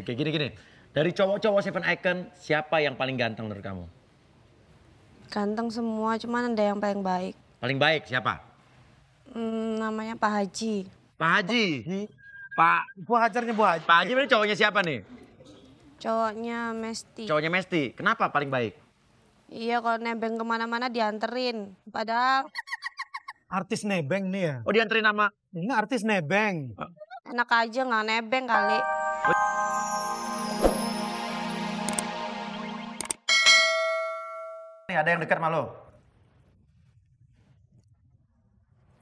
Oke, gini. Dari cowok-cowok Seven Icon, siapa yang paling ganteng menurut kamu? Ganteng semua, cuman ada yang paling baik. Paling baik siapa? Namanya Pak Haji. Pak Haji. Bu Hajarnya Bu Haji. Pak Haji ini cowoknya siapa nih? Cowoknya Mesti. Cowoknya Mesti. Kenapa paling baik? Iya, kalau nebeng kemana-mana dianterin. Padahal Artis nebeng nih ya. Oh, dianterin nama. Ini artis nebeng. enak aja nggak nebeng kali. Nih, ada yang dekat sama lo?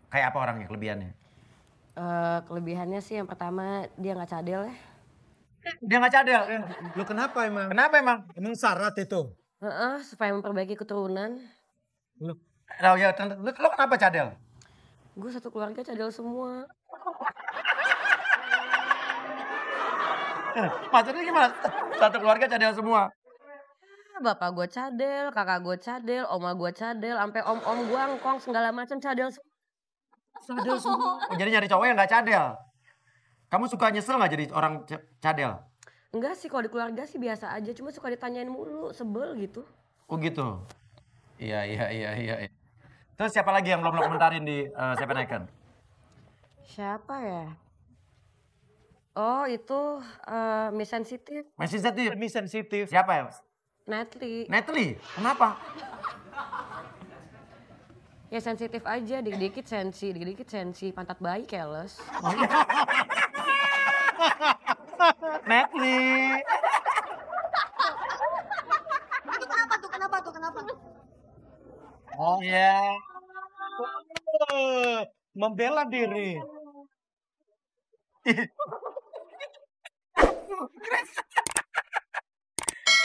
Kayak apa orangnya, kelebihannya? Kelebihannya sih yang pertama dia nggak cadel ya. Dia nggak cadel. Lu kenapa emang? Kenapa emang? Emang syarat itu? Supaya memperbaiki keturunan. Lu Lo kenapa cadel? Gue satu keluarga cadel semua. Maksudnya gimana? Satu keluarga cadel semua. Bapak gue cadel, kakak gue cadel, oma gue cadel, sampai om-om gue angkong segala macam cadel semua. Jadi nyari cowok yang nggak cadel. Kamu suka nyesel nggak jadi orang cadel? Enggak sih, kalau di keluarga sih biasa aja, cuma suka ditanyain mulu, sebel gitu. Oh gitu. Iya. Terus siapa lagi yang belum lo komentarin di Seven Icon? Siapa ya? Oh itu Miss Sensitive, Masih sensitif. lebih sensitif. Siapa ya? Natalie. Natalie. Kenapa? Ya sensitif aja, dikit-dikit sensi, pantat bayi keles. Natalie. Kenapa? Oh iya. Membela diri.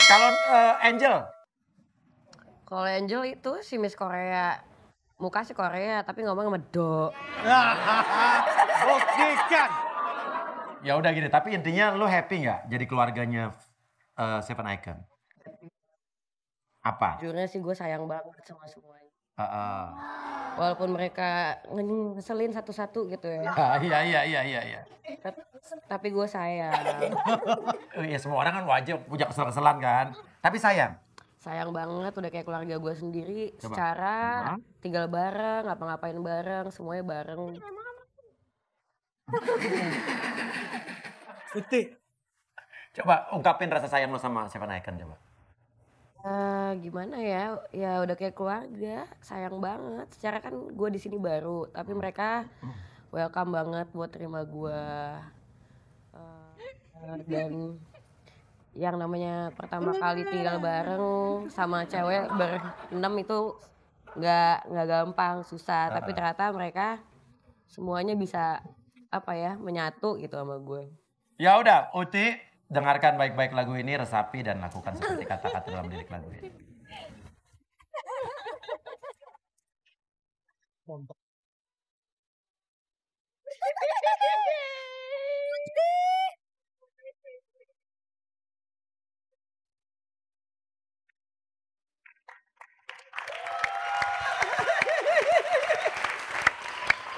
Kalau Angel. Kalau Angel itu si Miss Korea, muka si Korea tapi ngomong medok. Oke kan. Ya udah gini, tapi intinya lu happy nggak jadi keluarganya Seven Icon? Apa? Jujurnya sih gue sayang banget sama semuanya. Walaupun mereka ngeselin satu-satu gitu ya. Iya. Tapi gue sayang. Ya semua orang kan wajib punya kesel-keselan kan. Tapi sayang. Sayang banget udah kayak keluarga gue sendiri. Coba. Secara tinggal bareng, ngapa-ngapain bareng, semuanya bareng. Putih. Coba ungkapin rasa sayang lo sama Seven Icon coba. Gimana ya? Ya udah kayak keluarga, sayang banget. Secara kan gue di sini baru, tapi mereka welcome banget buat terima gue. Dan yang namanya pertama kali tinggal bareng sama cewek berenam itu nggak gampang, susah. Tapi ternyata mereka semuanya bisa menyatu gitu sama gue. Ya udah, Uti, dengarkan baik-baik lagu ini, resapi dan lakukan seperti kata-kata dalam lirik lagu ini.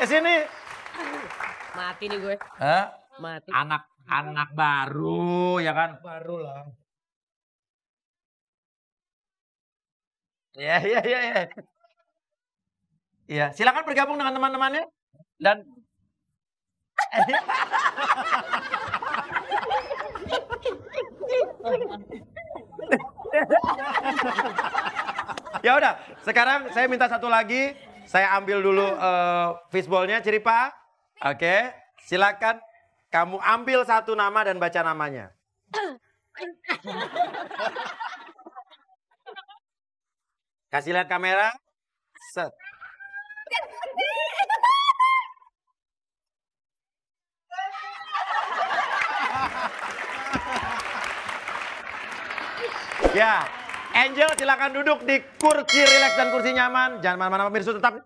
Sini. Mati nih gue. Mati. Anak baru ya kan? Baru lah. Iya. Iya, silakan bergabung dengan teman-temannya dan ya udah, sekarang saya minta satu lagi. Saya ambil dulu fishballnya, Ciripa. Oke, silakan kamu ambil satu nama dan baca namanya. Kasih lihat kamera. Set. Ya, Angel silakan duduk di kursi rileks dan kursi nyaman. Jangan mana-mana pemirsa, tetap.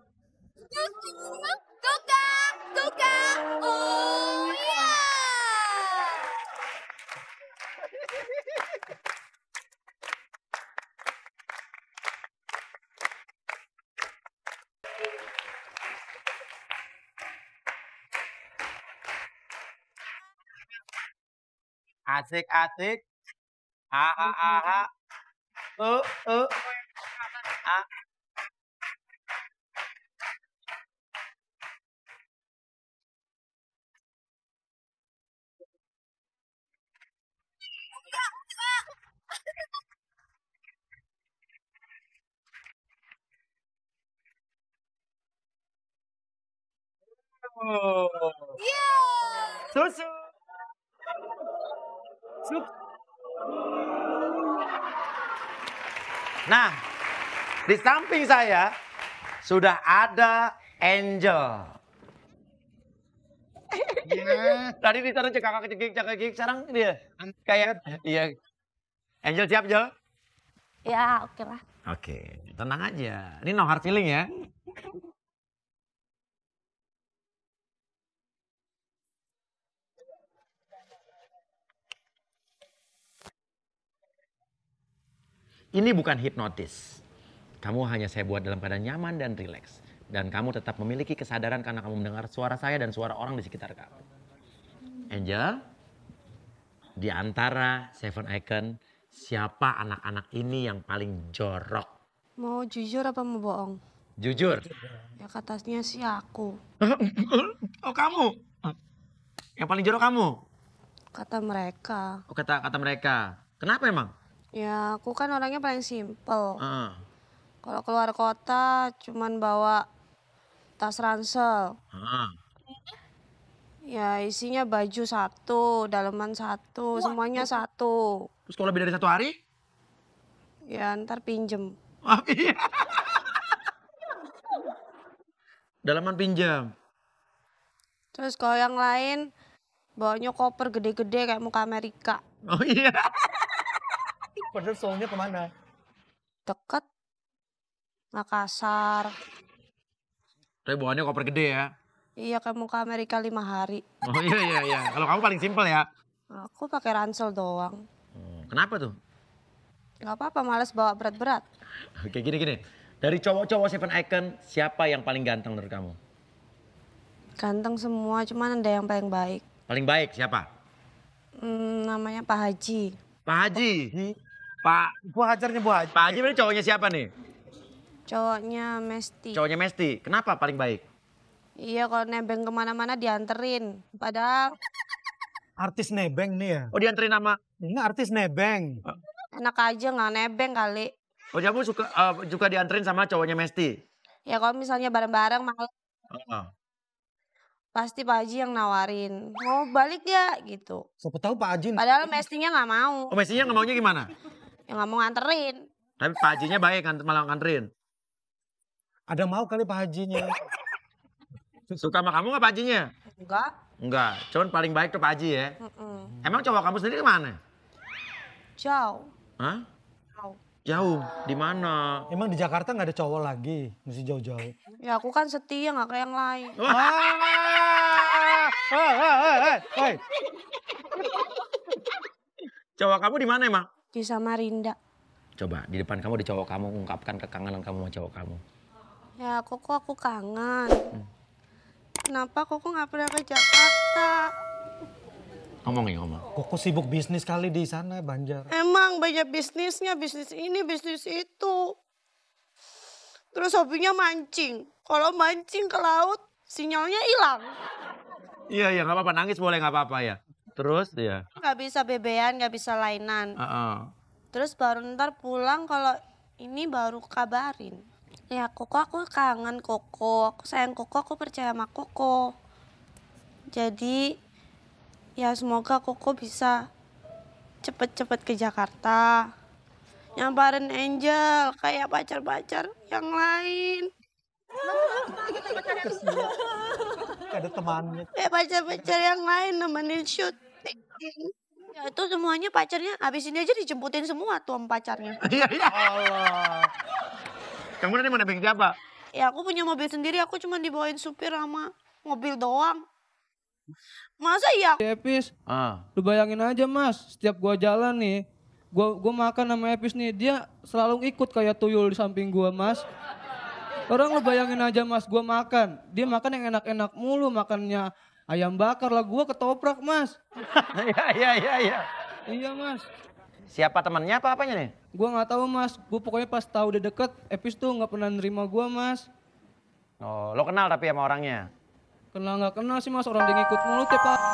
Tukang, oh ya. Asik-asik. Ah. Uh. Ah. Oh. Susu. Nah, di samping saya sudah ada Angel. Tadi ditaruh cekakak, sekarang dia kayak iya. Angel siap, Angel? Ya oke lah. Oke, tenang aja. Ini no hard feeling ya. Ini bukan hipnotis. Kamu hanya saya buat dalam keadaan nyaman dan rileks. Dan kamu tetap memiliki kesadaran karena kamu mendengar suara saya dan suara orang di sekitar kamu. Angel, di antara Seven Icon, siapa anak-anak ini yang paling jorok? Mau jujur apa mau bohong? Jujur. Ya katanya sih aku. Oh kamu? Yang paling jorok kamu? Kata mereka. Oh kata mereka. Kenapa emang? Ya aku kan orangnya paling simpel. Heeh. Kalau keluar kota cuman bawa tas ransel. Heeh. Ya isinya baju satu, daleman satu, semuanya satu. Terus kalau lebih dari 1 hari? Ya ntar pinjem. Oh iya. Dalaman pinjam. Terus kalau yang lain bawanya koper gede-gede kayak muka Amerika. Oh iya. Padahal soalnya kemana? Deket. Makassar. Tapi bawaannya koper gede ya. Iya kayak muka Amerika 5 hari. Oh iya. Kalau kamu paling simpel ya. Aku pakai ransel doang. Kenapa tuh? Gak apa-apa, males bawa berat-berat. Oke gini. Dari cowok-cowok Seven Icon, siapa yang paling ganteng menurut kamu? Ganteng semua, cuman ada yang paling baik. Paling baik siapa? Namanya Pak Haji. Pak Haji. Bu Hajarnya Bu Haji. Pak Haji berarti cowoknya siapa nih? Cowoknya Mesti. Cowoknya Mesti. Kenapa paling baik? Iya kalau nebeng kemana-mana dianterin. Padahal Artis nebeng nih ya. Oh dianterin nama. Ini artis nebeng. enak aja nggak nebeng kali. Oh kamu suka dianterin sama cowoknya Mesti? Ya kalau misalnya bareng-bareng malah Oh. pasti Pak Haji yang nawarin. Mau balik ya gitu. Siapa tahu Pak Haji. Padahal Mestinya nggak mau. Oh Mestinya nggak maunya gimana? Ya nggak mau nganterin. Tapi Pak Hajinya baik malah nganterin. Ada mau kali Pak Hajinya. Suka sama kamu nggak Pak Hajinya? Enggak. Enggak, cuman paling baik tuh Pak Haji ya. Emang cowok kamu sendiri mana? Jauh. Hah? Jauh. Jauh, di mana? Emang di Jakarta nggak ada cowok lagi. Mesti jauh-jauh. Ya aku kan setia nggak kayak yang lain. Hei. Cowok kamu di mana emang? Di Samarinda. Coba di depan kamu, di cowok kamu, ungkapkan kekangenan kamu sama cowok kamu. Ya kok aku kangen. Kenapa kok nggak pernah ke Jakarta? Ngomong. Koko sibuk bisnis kali di sana Banjar. Emang banyak bisnisnya, bisnis ini, bisnis itu. Terus hobinya mancing. Kalau mancing ke laut, sinyalnya hilang. Iya, nggak apa-apa, nangis boleh nggak apa-apa ya. Terus ya. Nggak bisa bebean, nggak bisa lainan. Terus baru ntar pulang kalau ini baru kabarin. Ya Koko aku kangen Koko, aku sayang Koko, aku percaya sama Koko. Jadi ya semoga Koko bisa cepet-cepet ke Jakarta. Nyamperin Angel kayak pacar-pacar yang lain. Ada temannya. Kayak pacar-pacar yang lain nemenin syuting. Ya itu semuanya pacarnya, habis ini aja dijemputin semua tuh sama pacarnya. Iya. Allah. Kamu tadi mau nebeng siapa? Ya aku punya mobil sendiri, aku cuma dibawain supir sama mobil doang. Masa iya? Epis, lu bayangin aja mas, setiap gua jalan nih, gua makan sama Epis nih, dia selalu ikut kayak tuyul di samping gua mas. Orang lu bayangin aja mas, gua makan, dia makan yang enak-enak mulu, makannya ayam bakar lah, gua ketoprak mas. Iya. Iya mas. Siapa temannya apa apanya nih? Gue nggak tahu mas. Gue pokoknya pas tahu udah deket, Epis tuh nggak pernah nerima gue mas. Oh, lo kenal tapi sama orangnya? Kenal nggak kenal sih mas, orang dia ngikut mulu tiap hari.